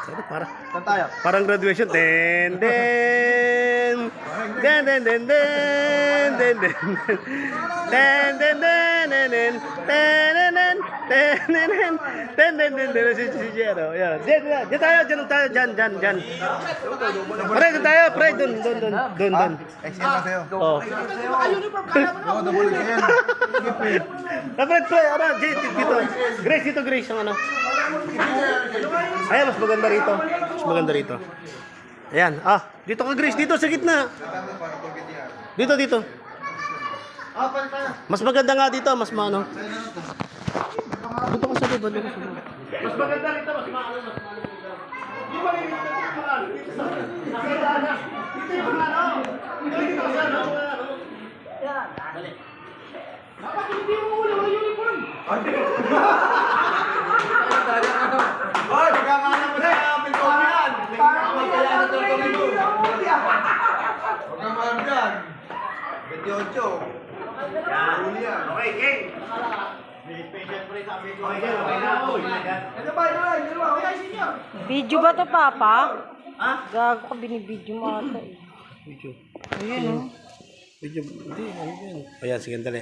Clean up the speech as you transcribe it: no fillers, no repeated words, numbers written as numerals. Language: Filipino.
Saan tayo? Parang graduation. Den den. Den den den den den den. Den den den den den. Den den den. Den den den. Den den den den. Si Jero. Yan. Diyan tayo, diyan. Pre, diyan tayo, pre. Dun. XM na sa'yo. Oh. Oo, double XM. Dapat pre, ano, Grace dito, Grace, ang ano. Ayan, mas maganda rito. Ayan, dito ka, Grace, dito sa gitna. Dito. Mas maganda nga dito, mas maano. Dito ka sa liba. Mas maganda rito, mas maano. Di ba rin dito yung ano? Dito ka sa ano? Yan, dali. Dapat hindi mo uli ang uniform. Hoy, magkakahanap mo sa pintuan yan. Magkakahanap ito ang kami mo. Huwag kang mahal dyan. 28. Uli yan. Okay, King. May special prize sabi ko. Okay na. Video ba to, Papa? Ha? Gago ka, binibidyo mo ata eh. Video. Ayun, oh. Video. Hindi, ano yan? Ayan, sige, dali.